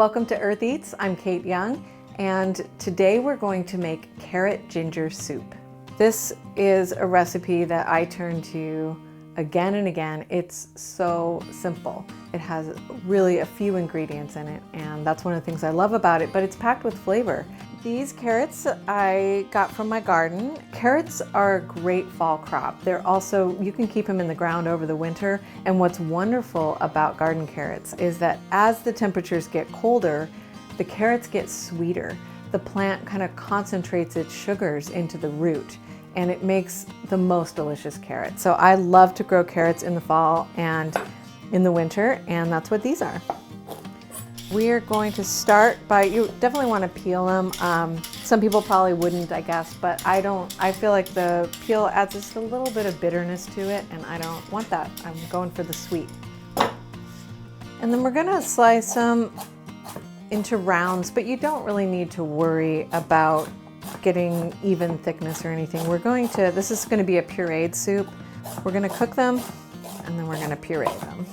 Welcome to Earth Eats. I'm Kate Young, and today we're going to make carrot ginger soup. This is a recipe that I turn to again and again. It's so simple. It has really a few ingredients in it, and that's one of the things I love about it, but it's packed with flavor. These carrots I got from my garden. Carrots are a great fall crop. They're also, you can keep them in the ground over the winter, and what's wonderful about garden carrots is that as the temperatures get colder, the carrots get sweeter. The plant kind of concentrates its sugars into the root, and it makes the most delicious carrot. So I love to grow carrots in the fall and in the winter, and that's what these are. We are going to start by, you definitely want to peel them. Some people probably wouldn't, I guess, but I don't. I feel like the peel adds just a little bit of bitterness to it, and I don't want that. I'm going for the sweet. And then we're gonna slice them into rounds, but you don't really need to worry about getting even thickness or anything. This is gonna be a pureed soup. We're gonna cook them, and then we're gonna puree them.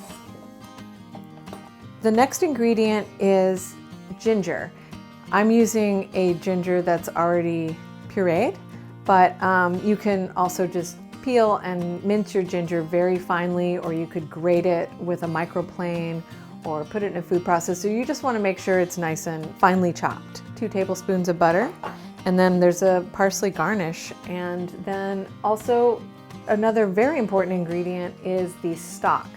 The next ingredient is ginger. I'm using a ginger that's already pureed, but you can also just peel and mince your ginger very finely, or you could grate it with a microplane or put it in a food processor. You just want to make sure it's nice and finely chopped. 2 tablespoons of butter, and then there's a parsley garnish. And then also another very important ingredient is the stock.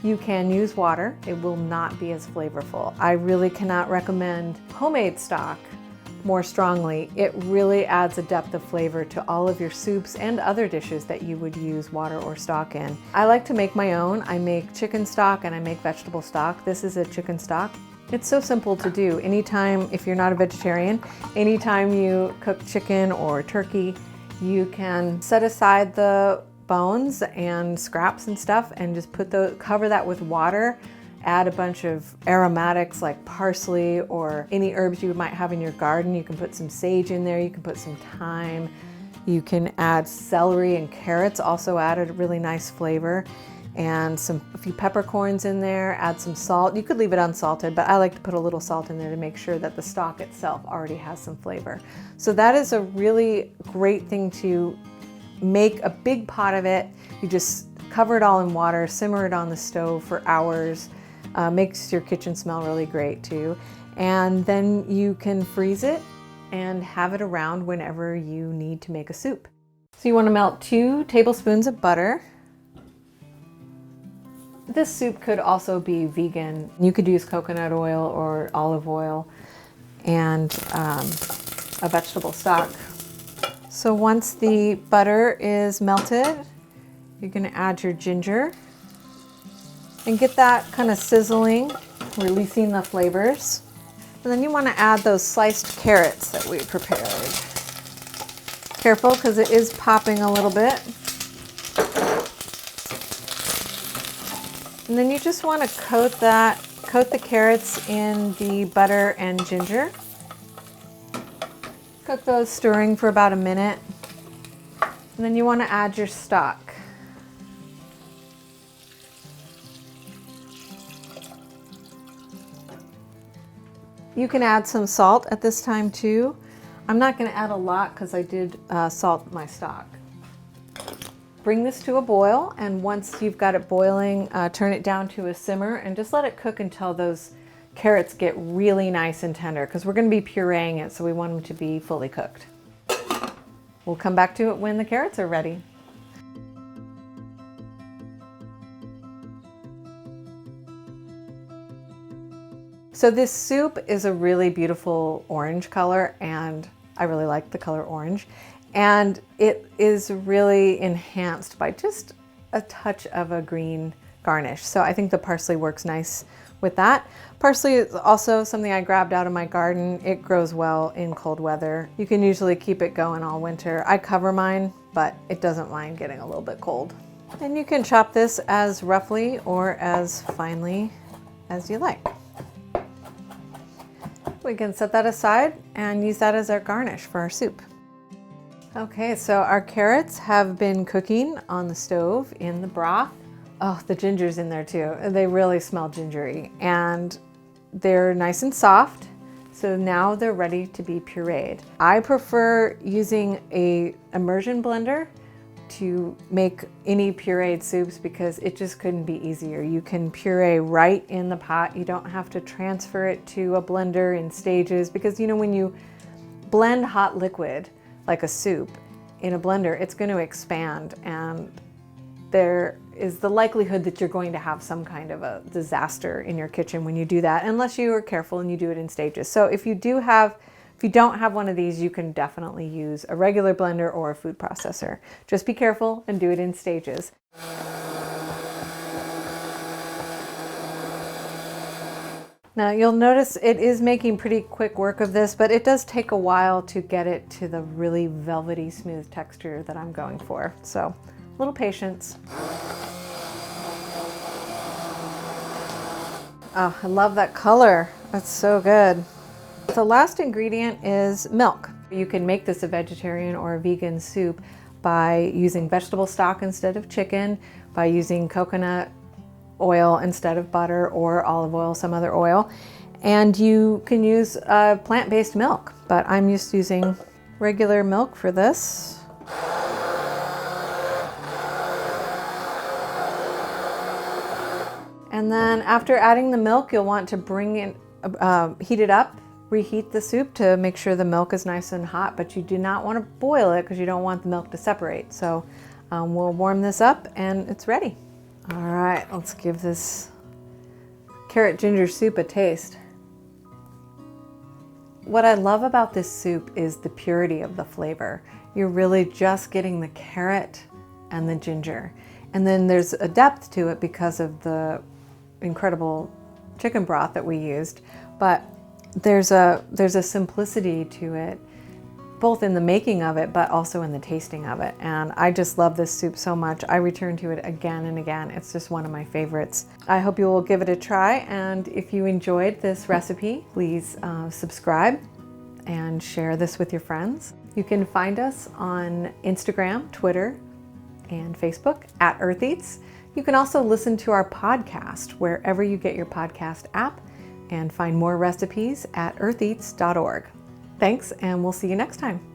You can use water. It will not be as flavorful. I really cannot recommend homemade stock more strongly. It really adds a depth of flavor to all of your soups and other dishes that you would use water or stock in. I like to make my own. I make chicken stock and I make vegetable stock. This is a chicken stock. It's so simple to do. Anytime, if you're not a vegetarian, anytime you cook chicken or turkey, you can set aside the bones and scraps and stuff and just cover that with water. Add a bunch of aromatics like parsley or any herbs you might have in your garden. You can put some sage in there, you can put some thyme, you can add celery and carrots, also add a really nice flavor, and a few peppercorns in there. Add some salt. You could leave it unsalted, but I like to put a little salt in there to make sure that the stock itself already has some flavor. So that is a really great thing to make a big pot of it. You just cover it all in water, simmer it on the stove for hours. Makes your kitchen smell really great too. And then you can freeze it and have it around whenever you need to make a soup. So you want to melt 2 tablespoons of butter. This soup could also be vegan. You could use coconut oil or olive oil and a vegetable stock. So once the butter is melted, you're going to add your ginger and get that kind of sizzling, releasing the flavors. And then you want to add those sliced carrots that we prepared. Careful, because it is popping a little bit. And then you just want to coat the carrots in the butter and ginger. Cook those, stirring for about a minute. And then you want to add your stock. You can add some salt at this time too. I'm not going to add a lot because I did salt my stock. Bring this to a boil, and once you've got it boiling, turn it down to a simmer and just let it cook until those carrots get really nice and tender, because we're going to be pureeing it, so we want them to be fully cooked. We'll come back to it when the carrots are ready. So this soup is a really beautiful orange color, and I really like the color orange. And it is really enhanced by just a touch of a green garnish. So I think the parsley works nice with that. Parsley is also something I grabbed out of my garden. It grows well in cold weather. You can usually keep it going all winter. I cover mine, but it doesn't mind getting a little bit cold. And you can chop this as roughly or as finely as you like. We can set that aside and use that as our garnish for our soup. Okay, so our carrots have been cooking on the stove in the broth. Oh, the ginger's in there too. They really smell gingery. And they're nice and soft. So now they're ready to be pureed. I prefer using a immersion blender to make any pureed soups because it just couldn't be easier. You can puree right in the pot. You don't have to transfer it to a blender in stages because, you know, when you blend hot liquid like a soup in a blender, it's going to expand, and there is the likelihood that you're going to have some kind of a disaster in your kitchen when you do that, unless you are careful and you do it in stages. So if you don't have one of these, you can definitely use a regular blender or a food processor. Just be careful and do it in stages. Now you'll notice it is making pretty quick work of this, but it does take a while to get it to the really velvety smooth texture that I'm going for. So a little patience. Oh, I love that color. That's so good. The last ingredient is milk. You can make this a vegetarian or a vegan soup by using vegetable stock instead of chicken, by using coconut oil instead of butter or olive oil, some other oil. And you can use plant-based milk, but I'm just using regular milk for this. And then after adding the milk, you'll want to bring in, heat it up, reheat the soup to make sure the milk is nice and hot, but you do not want to boil it because you don't want the milk to separate. So we'll warm this up and it's ready. All right, let's give this carrot ginger soup a taste. What I love about this soup is the purity of the flavor. You're really just getting the carrot and the ginger. And then there's a depth to it because of the incredible chicken broth that we used. But there's a simplicity to it, both in the making of it, but also in the tasting of it. And I just love this soup so much. I return to it again and again. It's just one of my favorites. I hope you will give it a try. And if you enjoyed this recipe, please subscribe and share this with your friends. You can find us on Instagram, Twitter, and Facebook at Earth Eats. You can also listen to our podcast wherever you get your podcast app and find more recipes at eartheats.org. Thanks, and we'll see you next time.